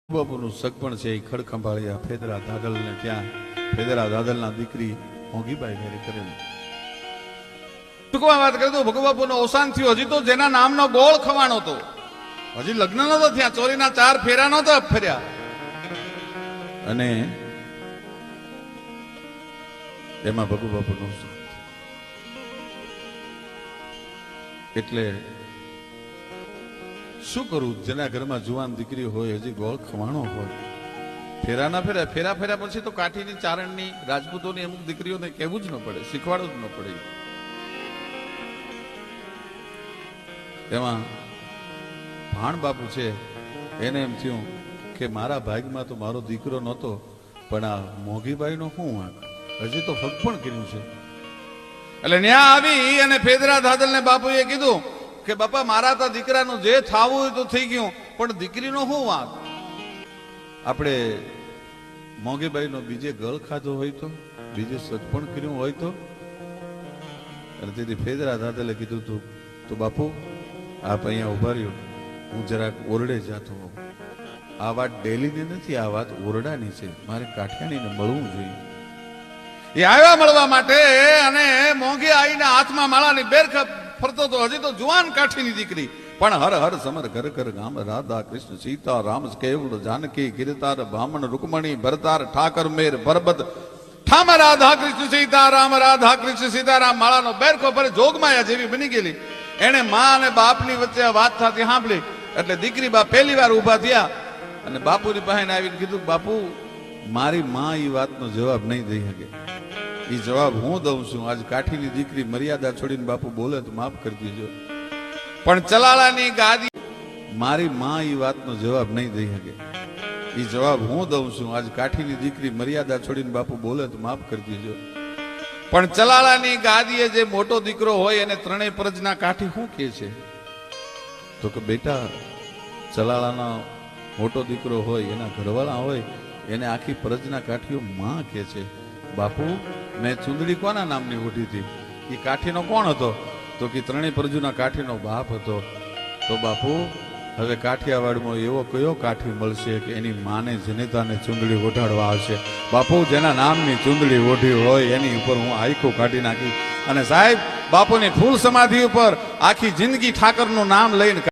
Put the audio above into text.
બાપુનું સગપણ છે એ ખડખંભાળિયા ફેદરા દાદલ ને ત્યાં ફેદરા દાદલના દીકરી મોંઘીબાઈ ઘરે કરેલી. ટૂંકમાં વાત કરી દઉં, ભગવાપુનું અવસાન થયું. હજી તો જેના નામનો ગોળ ખવાણો હતો, હજી લગ્ન નતો થયા, ચોરીના 4 ફેરા નતા ફર્યા, અને એમાં ભગવાપુનું અવસાન. એટલે શું કરું, જેના ઘરમાં જુવાન દીકરી હોય, હજી ગોળ ખવાણો હોય, ફેરા ના ફેરા, ફેરા ફેર્યા પછી તો કાઠીની ચારણની રાજપૂતોની અમુક દીકરીઓને કહેવું જ ન પડે, શીખવાડવું જ ન પડે. એમાં ભાણ બાપુ છે, એને એમ થયું કે મારા ભાગમાં તો મારો દીકરો નહોતો, પણ આ મોંઘીબાઈનો શું વાંક, હજી તો હક પણ કર્યું છે. એટલે ન્યા આવી અને ફેદરા દાદલને બાપુએ કીધું કે બાપા મારા તો દીકરાનું જે થાવું હોય તો થઈ ગયું, પણ દીકરીનો શું વાંક? આપણે મોંઘીબાઈનો બીજે ગળ ખાધો હોય તો, બીજે સજપણ કર્યું હોય તો. અને તેથી ફેદરા દાદલે કીધું તું તો બાપુ આપ અહીંયા ઉભા રહ્યો, હું જરાક ઓરડે જાતો હોઉં. આ વાત ડેલીની નથી, આ વાત ઓરડાની છે, મારે કાઠિયાણીને મળવું જોઈએ. એ આવ્યા મળવા માટે, અને મોંઘી આવીના હાથમાં માળાની બેર ફરતો તો. હજી તો જુવાન કાઠીની દીકરી, પણ હર હર સમર ઘર ઘર ગામ રાધા કૃષ્ણ સીતા રામ કેવળ જાનકી ગિરતાર બ્રાહ્મણ રૂકમણી ભરતાર ઠાકર મેર ભરબત ઠામ રાધા કૃષ્ણ સીતારામ રાધા કૃષ્ણ સીતારામ માળાનો બેરખો ભરે જોગમાયા જેવી બની ગયેલી. એને મા અને બાપની વચ્ચે વાત થતી સાંભળી એટલે દીકરી બા પહેલી વાર ઉભા થયા અને બાપુની પાસે આવીને કીધું, બાપુ મારી મા એ વાતનો જવાબ નહીં દઈ શકે, એ જવાબ હું દઉં છું. આજ કાઠીની દીકરી મર્યાદા છોડીને બાપુ બોલે તો માફ કરી દેજો, પણ ચલાળાની ગાદી મારી મા એ વાતનો જવાબ નહીં દઈ શકે, એ જવાબ હું દઉં છું. આજ કાઠીની દીકરી મર્યાદા છોડીને બાપુ બોલે તો માફ કરી દેજો, પણ ચલાળાની ગાદીએ જે મોટો દીકરો હોય એને ત્રણેય પ્રજના કાઠી શું કહે છે? તો કે બેટા, ચલાળાનો મોટો દીકરો હોય, એના ઘરવાળા હોય, એને આખી પ્રજના કાઠીઓ માં કહે છે. બાપુ મેં ચુંદડી કોના નામની ઓઢી હતી? એ કાઠીનો કોણ હતો? તો કે ત્રણેય પ્રજુના કાઠીનો બાપ હતો. તો બાપુ હવે કાઠિયાવાડમાં એવો કયો કાઠી મળશે કે એની માને જનેતાને ચુંદડી ઓઢાડવા આવશે? બાપુ જેના નામની ચુંદડી ઓઢી હોય એની ઉપર હું આખું કાઢી નાખી. અને સાહેબ બાપુની ફૂલ સમાધિ ઉપર આખી જિંદગી ઠાકરનું નામ લઈને